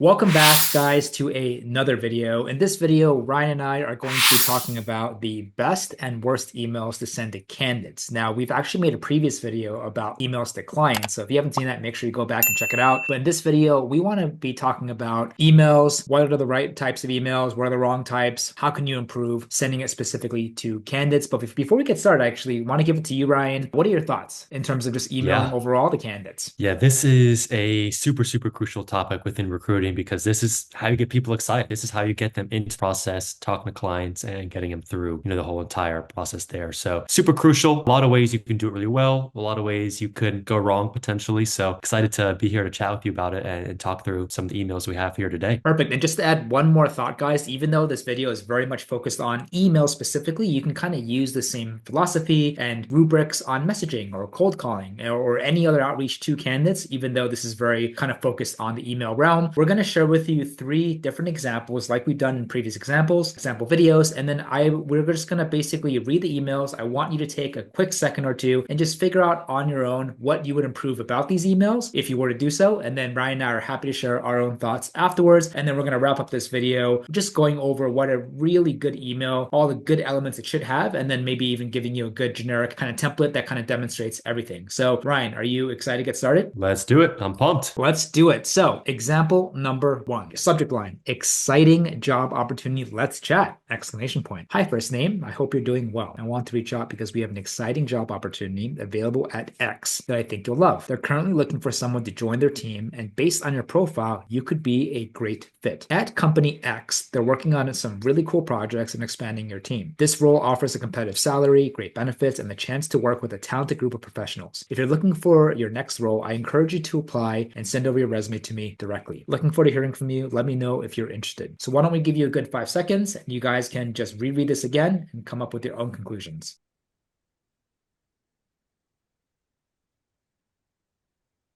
Welcome back, guys, to another video. In this video, Ryan and I are going to be talking about the best and worst emails to send to candidates. Now, we've actually made a previous video about emails to clients, so if you haven't seen that, make sure you go back and check it out. But in this video, we want to be talking about emails. What are the right types of emails? What are the wrong types? How can you improve sending it specifically to candidates? But before we get started, I actually want to give it to you, Ryan. What are your thoughts in terms of just emailing Yeah. overall to candidates? Yeah, this is a super crucial topic within recruiting because this is how you get people excited. This is how you get them into the process, talking to clients and getting them through, the whole entire process there. So super crucial. A lot of ways you can do it really well. A lot of ways you could go wrong potentially. So excited to be here to chat with you about it and talk through some of the emails we have here today. Perfect. And just to add one more thought, guys, even though this video is very much focused on email specifically, you can kind of use the same philosophy and rubrics on messaging or cold calling or any other outreach to candidates, even though this is very kind of focused on the email realm. We're going to share with you three different examples like we've done in previous example videos. And then we're just going to basically read the emails. I want you to take a quick second or two and just figure out on your own what you would improve about these emails if you were to do so. And then Ryan and I are happy to share our own thoughts afterwards. And then we're going to wrap up this video just going over what a really good email, all the good elements it should have, and then maybe even giving you a good generic kind of template that kind of demonstrates everything. So Ryan, are you excited to get started? Let's do it. I'm pumped. Let's do it. So, example number one, subject line, exciting job opportunity. Let's chat! Exclamation point. Hi, first name. I hope you're doing well. I want to reach out because we have an exciting job opportunity available at X that I think you'll love. They're currently looking for someone to join their team, and based on your profile, you could be a great fit. At company X, they're working on some really cool projects and expanding your team. This role offers a competitive salary, great benefits, and the chance to work with a talented group of professionals. If you're looking for your next role, I encourage you to apply and send over your resume to me directly. Looking forward to hearing from you. Let me know if you're interested. So why don't we give you a good 5 seconds and you guys can just reread this again and come up with your own conclusions.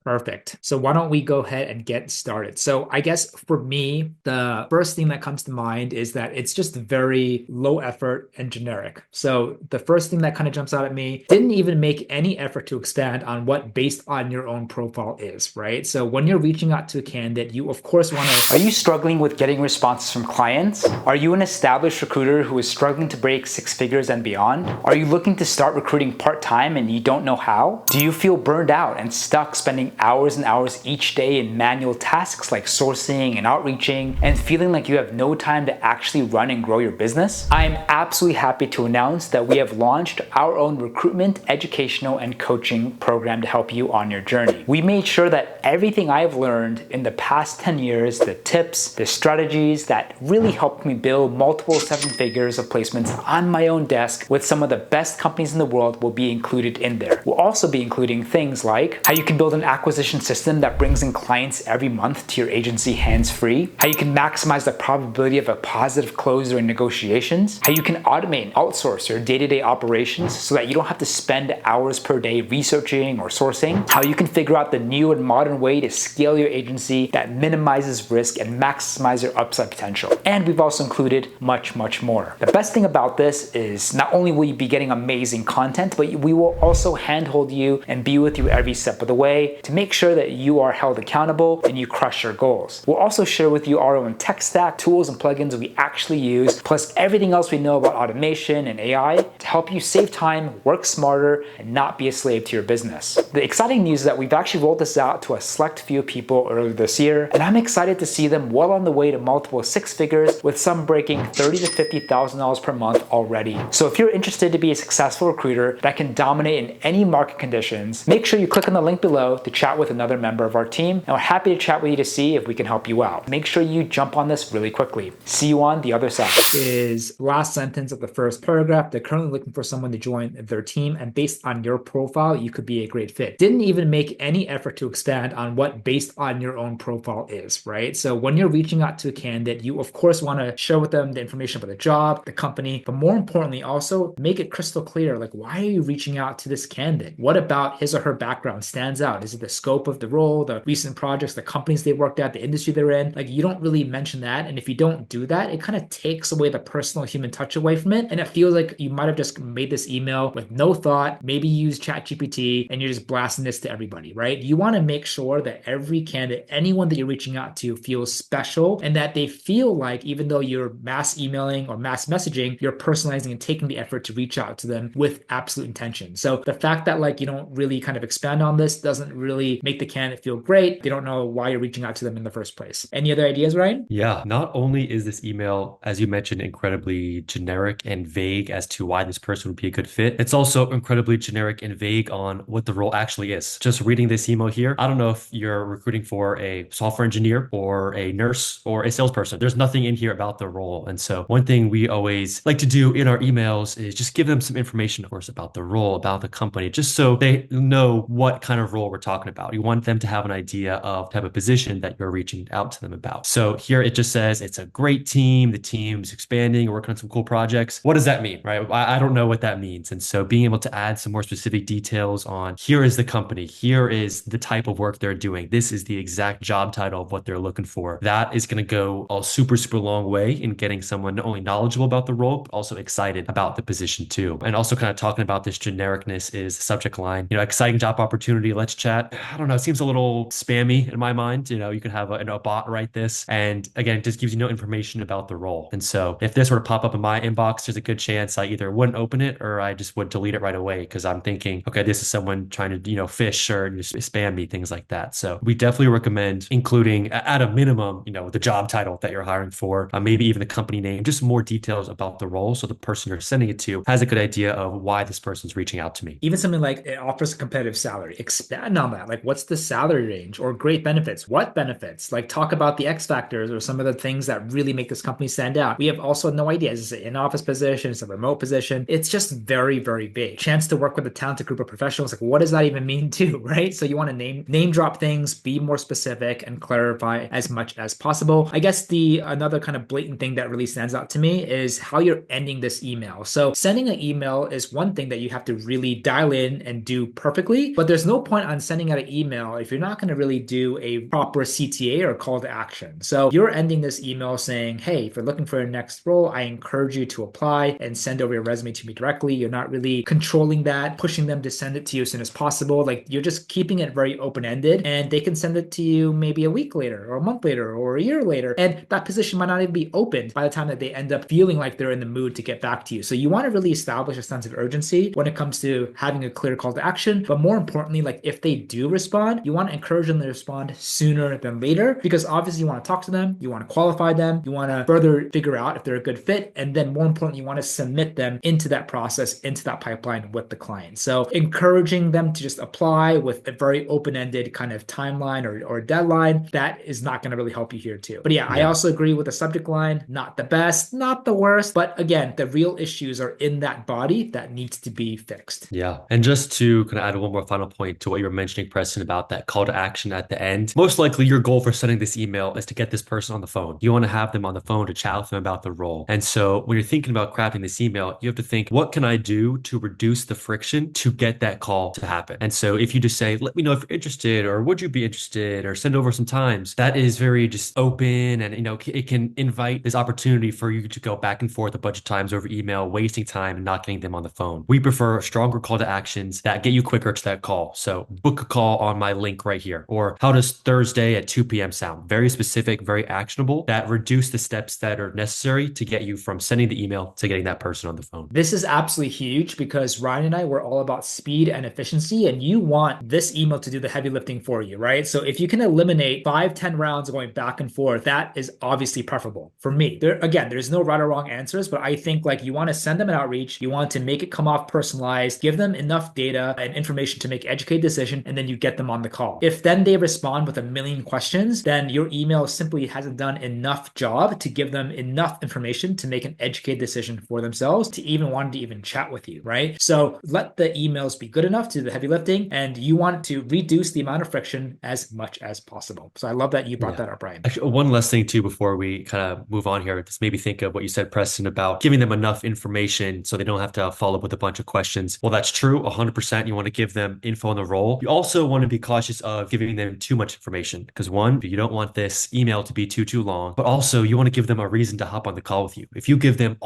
Perfect. So why don't we go ahead and get started? So I guess for me, the first thing that comes to mind is that it's just very low effort and generic. So the first thing that kind of jumps out at me, didn't even make any effort to expand on what based on your own profile is, right? So when you're reaching out to a candidate, you of course want to. Are you struggling with getting responses from clients? Are you an established recruiter who is struggling to break 6 figures and beyond? Are you looking to start recruiting part-time and you don't know how? Do you feel burned out and stuck spending hours and hours each day in manual tasks like sourcing and outreaching and feeling like you have no time to actually run and grow your business? I am absolutely happy to announce that we have launched our own recruitment, educational, and coaching program to help you on your journey. We made sure that everything I've learned in the past 10 years, the tips, the strategies that really helped me build multiple 7 figures of placements on my own desk with some of the best companies in the world will be included in there. We'll also be including things like how you can build an acquisition system that brings in clients every month to your agency hands-free, how you can maximize the probability of a positive close during negotiations, how you can automate and outsource your day-to-day operations so that you don't have to spend hours per day researching or sourcing, how you can figure out the new and modern way to scale your agency that minimizes risk and maximize your upside potential. And we've also included much more. The best thing about this is not only will you be getting amazing content, but we will also handhold you and be with you every step of the way to make sure that you are held accountable and you crush your goals. We'll also share with you our own tech stack, tools, and plugins we actually use, plus everything else we know about automation and AI to help you save time, work smarter, and not be a slave to your business. The exciting news is that we've actually rolled this out to a select few people earlier this year, and I'm excited to see them well on the way to multiple 6 figures, with some breaking $30,000 to $50,000 per month already. So if you're interested to be a successful recruiter that can dominate in any market conditions, make sure you click on the link below to chat with another member of our team, and we're happy to chat with you to see if we can help you out. Make sure you jump on this really quickly. See you on the other side. Is last sentence of the first paragraph. They're currently looking for someone to join their team, and based on your profile, you could be a great fit. Didn't even make any effort to expand on what based on your own profile is, right? So when you're reaching out to a candidate, you of course want to share with them the information about the job, the company, but more importantly, also make it crystal clear, like, why are you reaching out to this candidate? What about his or her background stands out? Is it the scope of the role, the recent projects, the companies they worked at, the industry they're in. Like you don't really mention that. And if you don't do that, it kind of takes away the personal human touch away from it. And it feels like you might have just made this email with no thought, maybe use ChatGPT and you're just blasting this to everybody, right? You want to make sure that every candidate, anyone that you're reaching out to feels special and that they feel like even though you're mass emailing or mass messaging, you're personalizing and taking the effort to reach out to them with absolute intention. So the fact that like you don't really kind of expand on this doesn't really make the candidate feel great. They don't know why you're reaching out to them in the first place. Any other ideas, Ryan? Yeah, not only is this email, as you mentioned, incredibly generic and vague as to why this person would be a good fit, it's also incredibly generic and vague on what the role actually is. Just reading this email here, I don't know if you're recruiting for a software engineer or a nurse or a salesperson. There's nothing in here about the role. And so one thing we always like to do in our emails is just give them some information, of course, about the role, about the company, just so they know what kind of role we're talking about. You want them to have an idea of type of position that you're reaching out to them about. So here it just says it's a great team. The team's expanding, working on some cool projects. What does that mean, right? I don't know what that means. And so being able to add some more specific details on here is the company, here is the type of work they're doing. This is the exact job title of what they're looking for. That is going to go a super, super long way in getting someone not only knowledgeable about the role, but also excited about the position too. And also kind of talking about this genericness is the subject line, exciting job opportunity. Let's chat. I don't know. It seems a little spammy in my mind. You could have a bot write this. And again, it just gives you no information about the role. And so if this were to pop up in my inbox, there's a good chance I either wouldn't open it or I just would delete it right away because I'm thinking, okay, this is someone trying to, fish or spam me, things like that. So we definitely recommend including at a minimum, the job title that you're hiring for, maybe even the company name, just more details about the role. So the person you're sending it to has a good idea of why this person's reaching out to me. Even something like it offers a competitive salary. Expand on that. Like, what's the salary range or great benefits? What benefits? Like, talk about the X factors or some of the things that really make this company stand out. We have also no idea. Is this an in-office position? Is it a remote position? It's just very, very vague. Chance to work with a talented group of professionals. Like, what does that even mean too, right? So you want to name drop things, be more specific and clarify as much as possible. I guess the another kind of blatant thing that really stands out to me is how you're ending this email. So sending an email is one thing that you have to really dial in and do perfectly, but there's no point on sending out an email if you're not going to really do a proper CTA or call to action. So you're ending this email saying, hey, if you're looking for your next role, I encourage you to apply and send over your resume to me directly. You're not really controlling that, pushing them to send it to you as soon as possible. Like you're just keeping it very open-ended and they can send it to you maybe a week later or a month later or a year later. And that position might not even be opened by the time that they end up feeling like they're in the mood to get back to you. So you want to really establish a sense of urgency when it comes to having a clear call to action. But more importantly, like if they do respond, you want to encourage them to respond sooner than later, because obviously you want to talk to them, you want to qualify them, you want to further figure out if they're a good fit. And then more importantly, you want to submit them into that process, into that pipeline with the client. So encouraging them to just apply with a very open-ended kind of timeline or deadline, that is not going to really help you here too. But yeah, I Yeah. also agree with the subject line, not the best, not the worst, but again, the real issues are in that body that needs to be fixed. Yeah. And just to kind of add one more final point to what you were mentioning, Preston, about that call to action at the end, most likely your goal for sending this email is to get this person on the phone. You want to have them on the phone to chat with them about the role. And so when you're thinking about crafting this email, you have to think, what can I do to reduce the friction to get that call to happen? And so if you just say, let me know if you're interested, or would you be interested, or send over some times, that is very just open and, it can invite this opportunity for you to go back and forth a bunch of times over email, wasting time and not getting them on the phone. We prefer stronger call to actions that get you quicker to that call. So book a call on my link right here. Or how does Thursday at 2 p.m. sound? Very specific, very actionable, that reduce the steps that are necessary to get you from sending the email to getting that person on the phone. This is absolutely huge because Ryan and I were all about speed and efficiency, and you want this email to do the heavy lifting for you, right? So if you can eliminate 5, 10 rounds going back and forth, that is obviously preferable for me. There's no right or wrong answers, but I think like you want to send them an outreach, you want to make it come off personalized, give them enough data and information to make educated decision, and then you get them on the call. If then they respond with a million questions, then your email simply hasn't done enough job to give them enough information to make an educated decision for themselves to even want to even chat with you, right? So let the emails be good enough to do the heavy lifting, and you want to reduce the amount of friction as much as possible. So I love that you brought Yeah. that up, Brian. Actually, one last thing too before we kind of move on here. This made me think of what you said, Preston, about giving them enough information so they don't have to follow up with a bunch of questions. Well, that's true, 100%. You want to give them info on the role. You also also want to be cautious of giving them too much information because one, you don't want this email to be too long, but also you want to give them a reason to hop on the call with you. If you give them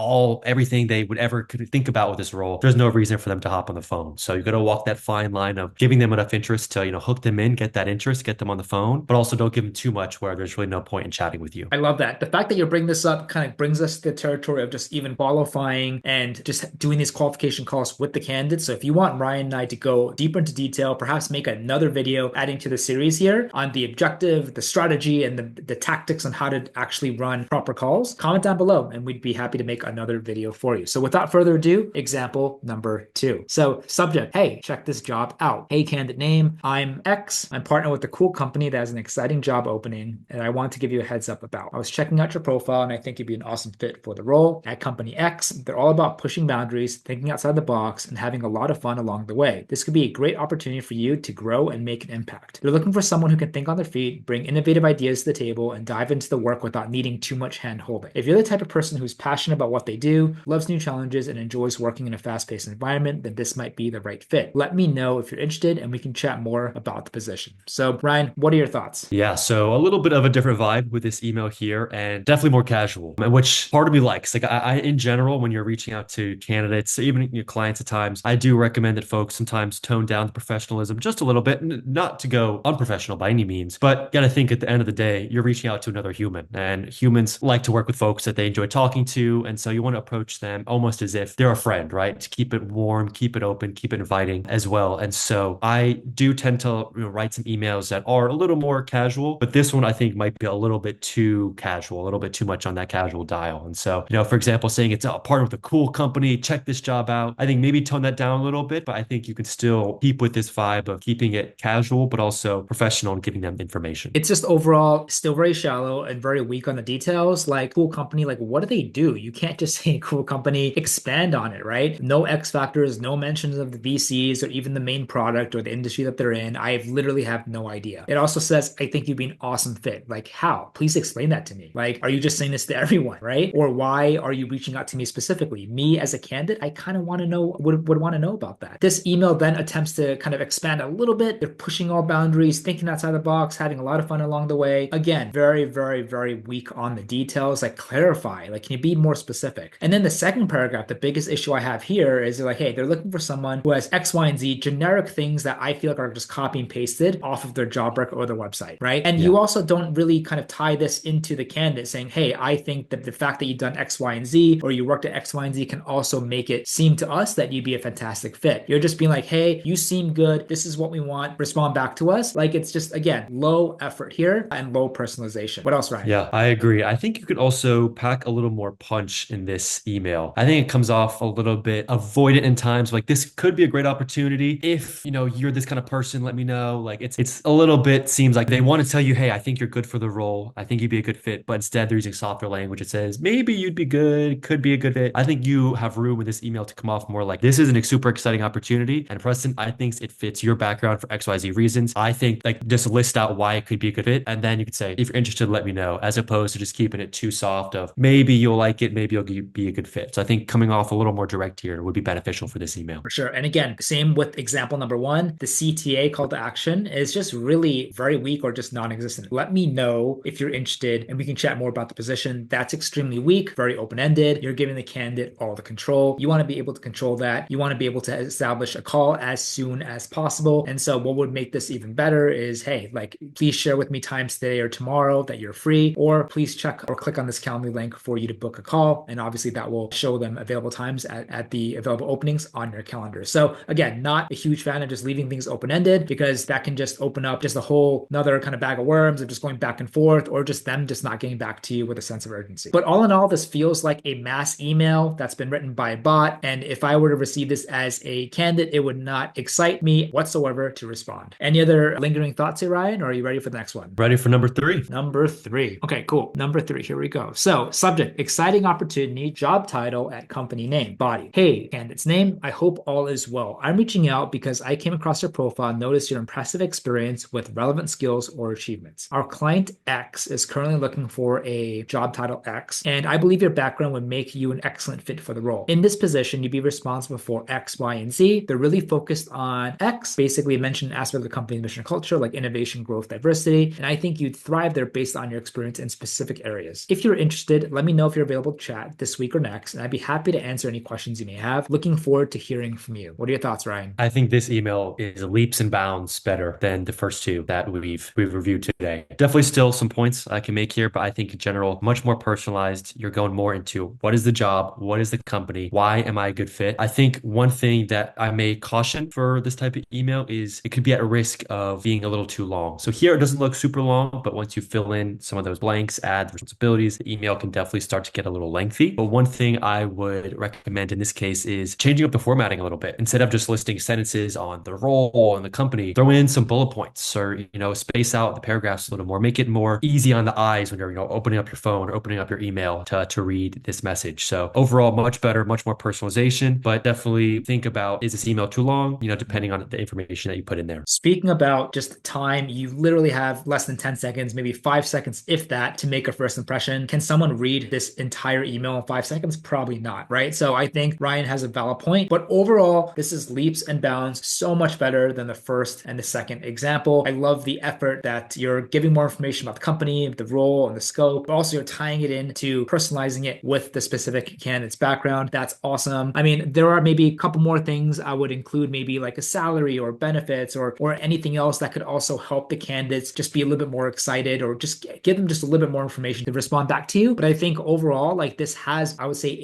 everything they would ever could think about with this role, there's no reason for them to hop on the phone. So you got to walk that fine line of giving them enough interest to, hook them in, get that interest, get them on the phone, but also don't give them too much where there's really no point in chatting with you. I love that. The fact that you're bringing this up kind of brings us to the territory of just even qualifying and just doing these qualification calls with the candidates. So if you want Ryan and I to go deeper into detail, perhaps make another video adding to the series here on the objective, the strategy, and the tactics on how to actually run proper calls, comment down below and we'd be happy to make another video for you. So without further ado, example number 2. So subject, hey, check this job out. Hey, candidate name, I'm X. I'm partnered with a cool company that has an exciting job opening and I want to give you a heads up about. I was checking out your profile and I think you'd be an awesome fit for the role. At company X, they're all about pushing boundaries, thinking outside the box, and having a lot of fun along the way. This could be a great opportunity for you to grow and make an impact. They're looking for someone who can think on their feet, bring innovative ideas to the table, and dive into the work without needing too much hand-holding. If you're the type of person who's passionate about what they do, loves new challenges, and enjoys working in a fast-paced environment, then this might be the right fit. Let me know if you're interested and we can chat more about the position. So Ryan, what are your thoughts? Yeah, so a little bit of a different vibe with this email here and definitely more casual, which part of me likes. Like in general, when you're reaching out to candidates, even your clients at times, I do recommend that folks sometimes tone down the professionalism just a little bit, not to go unprofessional by any means, but got to think at the end of the day, you're reaching out to another human and humans like to work with folks that they enjoy talking to. And so you want to approach them almost as if they're a friend, right? To keep it warm, keep it open, keep it inviting as well. And so I do tend to write some emails that are a little more casual, but this one I think might be a little bit too casual, a little bit too much on that casual dial. And so, for example, saying it's a partner with a cool company, check this job out. I think maybe tone that down a little bit, but I think you can still keep with this vibe of keeping it casual, but also professional and giving them information. It's just overall still very shallow and very weak on the details. Like cool company, like what do they do? You can't just say cool company, expand on it, right? No X factors, no mentions of the VCs or even the main product or the industry that they're in. I literally have no idea. It also says, I think you'd be an awesome fit. Like how? Please explain that to me. Like, are you just saying this to everyone, right? Or why are you reaching out to me specifically? Me as a candidate, I kind of want to know, would want to know about that. This email then attempts to kind of expand a little bit. They're pushing all boundaries, thinking outside the box, having a lot of fun along the way. Again, very, very, very weak on the details. Like clarify, like can you be more specific? And then the second paragraph, the biggest issue I have here is they're like, hey, they're looking for someone who has X, Y, and Z generic things that I feel like are just copy and pasted off of their job rec or their website, right? And you also don't really kind of tie this into the candidate saying, hey, I think that the fact that you've done X, Y, and Z, or you worked at X, Y, and Z can also make it seem to us that you'd be a fantastic fit. You're just being like, hey, you seem good. This is what we want. Respond back to us. Like it's just, again, low effort here and low personalization. What else, Ryan? Yeah, I agree. I think you could also pack a little more punch in this email. I think it comes off a little bit avoidant in times. Like this could be a great opportunity. If, you're this kind of person, let me know. Like it's a little bit seems like they want to tell you, hey, I think you're good for the role. I think you'd be a good fit. But instead they're using softer language. It says, maybe you'd be good, could be a good fit. I think you have room in this email to come off more like this is a super exciting opportunity. And Preston, I think it fits your background for XYZ reasons. I think like just list out why it could be a good fit. And then you could say, if you're interested, let me know, as opposed to just keeping it too soft of maybe you'll like it, maybe you'll be a good fit. So I think coming off a little more direct here would be beneficial for this email. For sure. And again, same with example number 1, the CTA call to action is just really very weak or just non-existent. Let me know if you're interested and we can chat more about the position. That's extremely weak, very open-ended. You're giving the candidate all the control. You want to be able to control that. You want to be able to establish a call as soon as possible. And so what would make this even better is, hey, like, please share with me times today or tomorrow that you're free, or please check or click on this Calendly link for you to book a call. And obviously that will show them available times at the available openings on your calendar. So again, not a huge fan of just leaving things open-ended because that can just open up just a whole another kind of bag of worms of just going back and forth or just them just not getting back to you with a sense of urgency. But all in all, this feels like a mass email that's been written by a bot. And if I were to receive this as a candidate, it would not excite me whatsoever to respond. Any other lingering thoughts here, Ryan, or are you ready for the next one? Ready for number 3? Number 3. Okay, cool. Number 3, here we go. So subject, exciting opportunity, job title at company name, body. Hey, candidate's name, I hope all is well. I'm reaching out because I came across your profile and noticed your impressive experience with relevant skills or achievements. Our client X is currently looking for a job title X, and I believe your background would make you an excellent fit for the role. In this position, you'd be responsible for X, Y, and Z. They're really focused on X, basically maybe mention an aspect of the company's mission or culture, like innovation, growth, diversity. And I think you'd thrive there based on your experience in specific areas. If you're interested, let me know if you're available to chat this week or next, and I'd be happy to answer any questions you may have. Looking forward to hearing from you. What are your thoughts, Ryan? I think this email is leaps and bounds better than the first two that we've reviewed today. Definitely still some points I can make here, but I think in general, much more personalized. You're going more into what is the job, what is the company, why am I a good fit? I think one thing that I may caution for this type of email is it could be at a risk of being a little too long. So here it doesn't look super long, but once you fill in some of those blanks, add the responsibilities, the email can definitely start to get a little lengthy. But one thing I would recommend in this case is changing up the formatting a little bit. Instead of just listing sentences on the role and the company, throw in some bullet points or, space out the paragraphs a little more, make it more easy on the eyes when you're, opening up your phone or opening up your email to read this message. So overall, much better, much more personalization, but definitely think about, is this email too long? Depending on the information that you put in there. Speaking about just time, you literally have less than 10 seconds, maybe 5 seconds, if that, to make a first impression. Can someone read this entire email in 5 seconds? Probably not, right? So I think Ryan has a valid point, but overall, this is leaps and bounds so much better than the first and the second example. I love the effort that you're giving more information about the company, the role, and the scope, but also you're tying it into personalizing it with the specific candidate's background. That's awesome. I mean, there are maybe a couple more things I would include, maybe like a salary or benefits or anything else that could also help the candidates just be a little bit more excited, or just give them just a little bit more information to respond back to you. But I think overall, like, this has, I would say,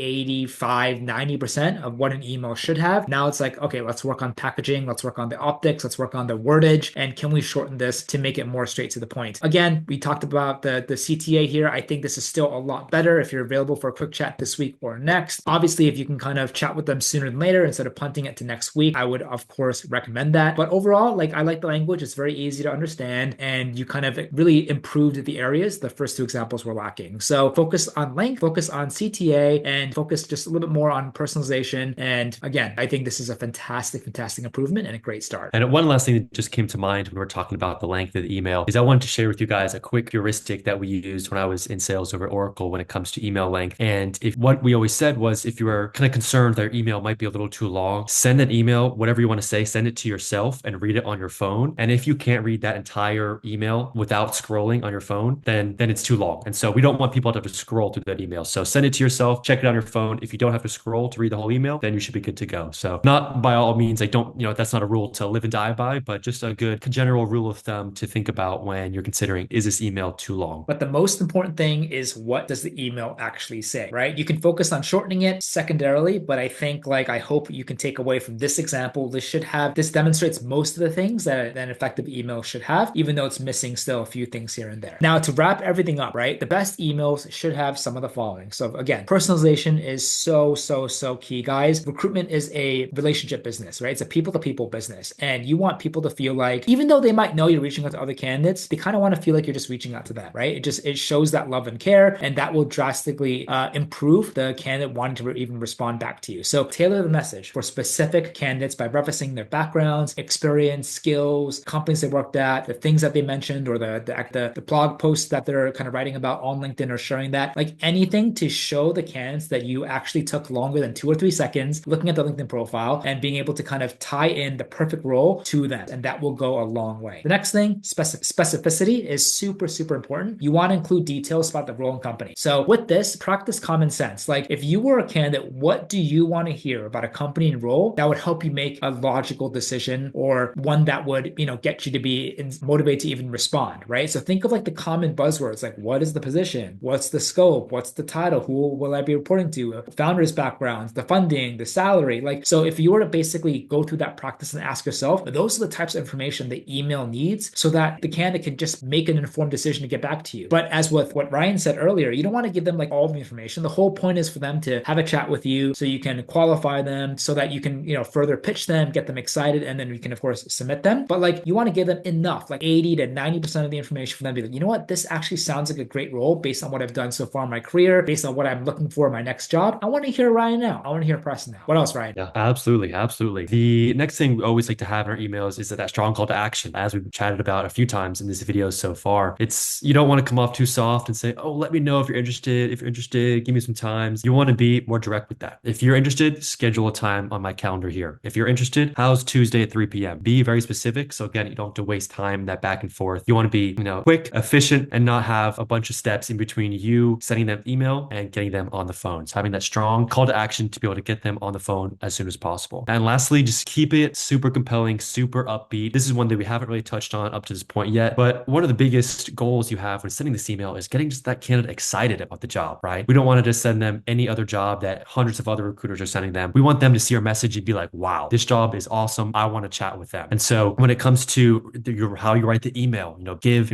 85-90% of what an email should have. Now it's like, okay, let's work on packaging, let's work on the optics, let's work on the wordage, and can we shorten this to make it more straight to the point? Again, we talked about the CTA here. I think this is still a lot better if you're available for a quick chat this week or next. Obviously, if you can kind of chat with them sooner than later instead of punting it to next week, I would of course recommend that. But overall, like, I like the language. It's very easy to understand, and you kind of really improved the areas the first two examples were lacking. So focus on length, focus on CTA, and focus just a little bit more on personalization. And again, I think this is a fantastic, fantastic improvement and a great start. And one last thing that just came to mind when we're talking about the length of the email is I wanted to share with you guys a quick heuristic that we used when I was in sales over at Oracle when it comes to email length. And if what we always said was, if you were kind of concerned that your email might be a little too long, send an email, whatever you want to say, send it to yourself and read it on your phone. And if you can't read that entire email without scrolling on your phone, then it's too long. And so we don't want people to have to scroll through that email. So send it to yourself, check it on your phone. If you don't have to scroll to read the whole email, then you should be good to go. So not by all means, I don't, that's not a rule to live and die by, but just a good general rule of thumb to think about when you're considering, is this email too long? But the most important thing is, what does the email actually say, right? You can focus on shortening it secondarily, but I think, like, I hope you can take away from this example, this demonstrates most of the things that an effective email should have, even though it's missing still a few things here and there. Now, to wrap everything up, right? The best emails should have some of the following. So again, personalization is so, so, so key, guys. Recruitment is a relationship business, right? It's a people-to-people business. And you want people to feel like, even though they might know you're reaching out to other candidates, they kind of want to feel like you're just reaching out to them, right? It shows that love and care, and that will drastically improve the candidate wanting to even respond back to you. So tailor the message for specific candidates by referencing their backgrounds, experience, skills, companies they worked at, the things that they mentioned, or the blog posts that they're kind of writing about on LinkedIn or sharing that, like anything to show the candidates that you actually took longer than 2 or 3 seconds looking at the LinkedIn profile and being able to kind of tie in the perfect role to them. And that will go a long way. The next thing, specificity is super, super important. You want to include details about the role and company. So with this, practice common sense. Like, if you were a candidate, what do you want to hear about a company and role that would help you make a logical decision, or one that would, get you to be motivated to even respond, right? So think of like the common buzzwords, like, what is the position? What's the scope? What's the title? Who will I be reporting to? Founders' backgrounds, the funding, the salary. Like, so if you were to basically go through that practice and ask yourself, those are the types of information the email needs so that the candidate can just make an informed decision to get back to you. But as with what Ryan said earlier, you don't want to give them like all the information. The whole point is for them to have a chat with you so you can qualify them, so that you can, further pitch them, get them excited, and then we can, of course, submit them. But like, you want to give them enough, like 80 to 90% of the information for them to be like, you know what, this actually sounds like a great role based on what I've done so far in my career, based on what I'm looking for in my next job. I want to hear Ryan now. I want to hear Preston now. What else, Ryan? Yeah, absolutely. Absolutely. The next thing we always like to have in our emails is that strong call to action. As we've chatted about a few times in this video so far, you don't want to come off too soft and say, oh, let me know if you're interested. If you're interested, give me some times. You want to be more direct with that. If you're interested, schedule a time on my calendar here. If you're interested, how's Tuesday at 3 p.m.? PM. Be very specific. So again, you don't have to waste time that back and forth. You want to be, quick, efficient, and not have a bunch of steps in between you sending them email and getting them on the phone. So having that strong call to action to be able to get them on the phone as soon as possible. And lastly, just keep it super compelling, super upbeat. This is one that we haven't really touched on up to this point yet, but one of the biggest goals you have when sending this email is getting just that candidate excited about the job, right? We don't want to just send them any other job that hundreds of other recruiters are sending them. We want them to see our message and be like, wow, this job is awesome. I want to chat with them. And so when it comes to how you write the email,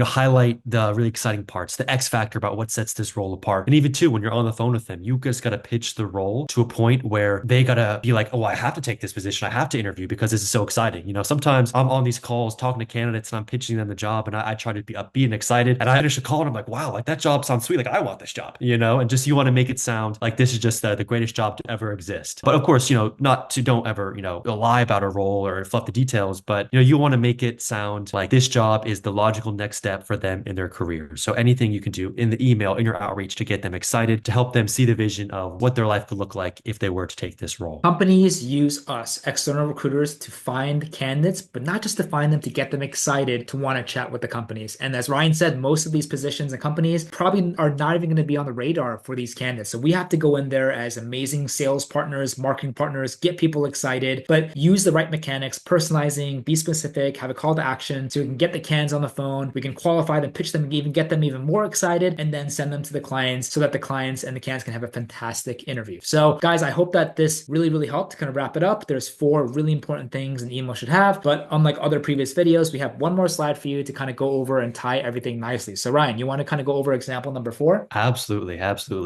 highlight the really exciting parts, the X factor about what sets this role apart. And even too, when you're on the phone with them, you just got to pitch the role to a point where they got to be like, oh, I have to take this position. I have to interview because this is so exciting. Sometimes I'm on these calls talking to candidates and I'm pitching them the job and I try to be upbeat and excited. And I finish a call and I'm like, wow, like that job sounds sweet. Like I want this job, and just you want to make it sound like this is just the greatest job to ever exist. But of course, don't ever, lie about a role or fluff the details, but you want to make it sound like this job is the logical next step for them in their career. So anything you can do in the email, in your outreach to get them excited, to help them see the vision of what their life could look like if they were to take this role. Companies use us, external recruiters, to find candidates, but not just to find them, to get them excited to want to chat with the companies. And as Ryan said, most of these positions and companies probably are not even going to be on the radar for these candidates. So we have to go in there as amazing sales partners, marketing partners, get people excited, but use the right mechanics, personalizing, be specific, have a call to action so we can get the candidates on the phone. We can qualify them, pitch them, even get them even more excited, and then send them to the clients so that the clients and the candidates can have a fantastic interview. So guys, I hope that this really helped to kind of wrap it up. There's 4 really important things an email should have, but unlike other previous videos, we have one more slide for you to kind of go over and tie everything nicely. So Ryan, you want to kind of go over example number 4? Absolutely.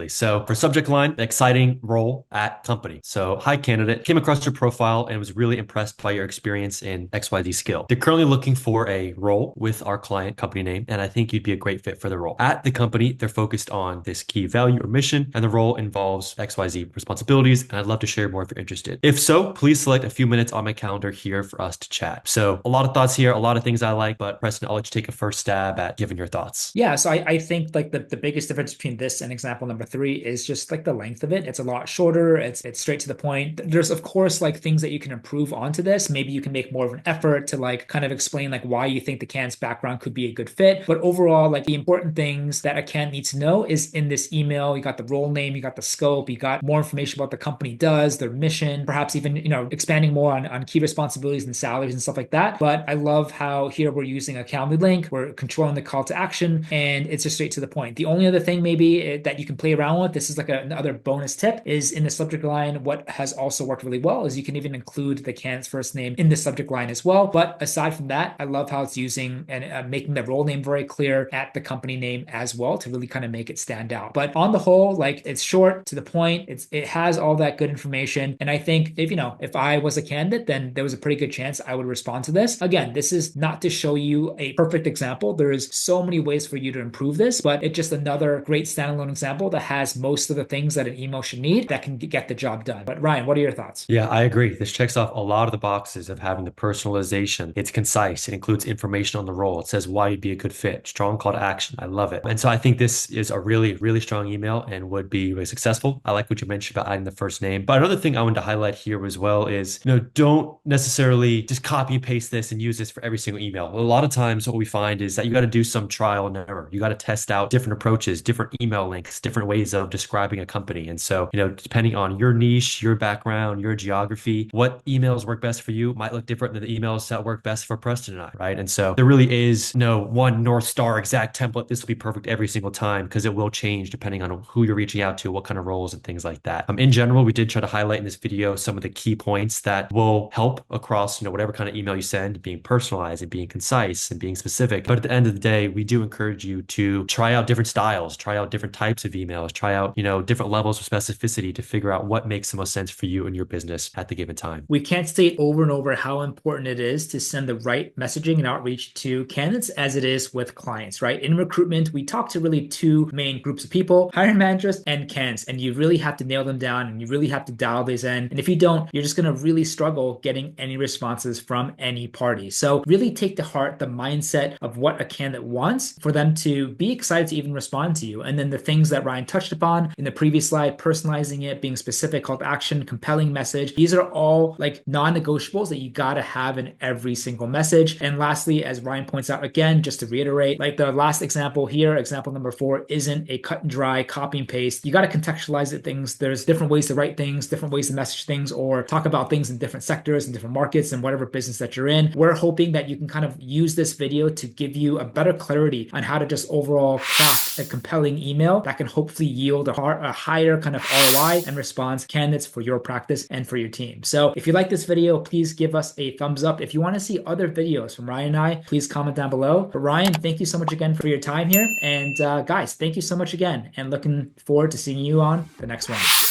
So for subject line, exciting role at company. So hi candidate, came across your profile and was really impressed by your experience in XYZ skill. They're currently looking for a role with our client company name, and I think you'd be a great fit for the role. At the company, they're focused on this key value or mission, and the role involves XYZ responsibilities, and I'd love to share more if you're interested. If so, please select a few minutes on my calendar here for us to chat. So a lot of thoughts here, a lot of things I like, but Preston, I'll let you take a first stab at giving your thoughts. Yeah, so I think like the biggest difference between this and example number 3 is just like the length of it. It's a lot shorter. It's straight to the point. There's of course like things that you can improve onto this. Maybe you can make more of an effort to like kind of explain like why you think the candidate's background could be a good fit. But overall, like the important things that a candidate needs to know is in this email. You got the role name, you got the scope, you got more information about what the company does, their mission, perhaps even expanding more on key responsibilities and salaries and stuff like that. But I love how here we're using a Calendly link, we're controlling the call to action, and it's just straight to the point. The only other thing maybe that you can play around with, this is like another bonus tip, is in the subject line. What has also worked really well is you can even include the candidate's first name in the subject line as well. But aside from that, I love how it's using and making the role name very clear at the company name as well to really kind of make it stand out. But on the whole, like it's short to the point. It has all that good information, and I think if I was a candidate, then there was a pretty good chance I would respond to this. Again, this is not to show you a perfect example. There is so many ways for you to improve this, but it's just another great standalone example that has most of the things that an email should need that can get the job done. But Ryan, what are your thoughts? Yeah, I agree. This checks off a lot of the boxes of having the personalization. It's concise. It includes information on the role. It says why you'd be a good fit. Strong call to action. I love it. And so I think this is a really strong email and would be really successful. I like what you mentioned about adding the first name. But another thing I wanted to highlight here as well is, don't necessarily just copy and paste this and use this for every single email. A lot of times what we find is that you got to do some trial and error. You got to test out different approaches, different email links, different ways of describing a company. And so, depending on your niche, your background, your geography, what emails work best for you might look different than the emails that work best for Preston and I, right? And so there really is no one North Star exact template. This will be perfect every single time because it will change depending on who you're reaching out to, what kind of roles and things like that. In general, we did try to highlight in this video some of the key points that will help across, whatever kind of email you send, being personalized and being concise and being specific. But at the end of the day, we do encourage you to try out different styles, try out different types of emails, try out, different levels of specificity to figure out what makes the most sense for you and your business at the given time. We can't state over and over how important it is to send the right messaging and outreach to candidates as it is with clients, right? In recruitment, we talk to really 2 main groups of people, hiring managers and candidates, and you really have to nail them down and you really have to dial these in. And if you don't, you're just going to really struggle getting any responses from any party. So really take to heart the mindset of what a candidate wants for them to be excited to even respond to you. And then the things that Ryan touched upon in the previous slide, personalizing it, being specific, call to action, compelling message. These are all like non-negotiables that you got gotta have in every single message. And lastly, as Ryan points out again, just to reiterate, like the last example here, example number 4 isn't a cut and dry copy and paste. You got to contextualize it. Things, there's different ways to write things, different ways to message things, or talk about things in different sectors and different markets and whatever business that you're in. We're hoping that you can kind of use this video to give you a better clarity on how to just overall craft a compelling email that can hopefully yield a higher kind of ROI and response candidates for your practice and for your team. So if you like this video, please give us a thumbs up. If you want to see other videos from Ryan and I, please comment down below. But Ryan, thank you so much again for your time here. And guys, thank you so much again, and looking forward to seeing you on the next one.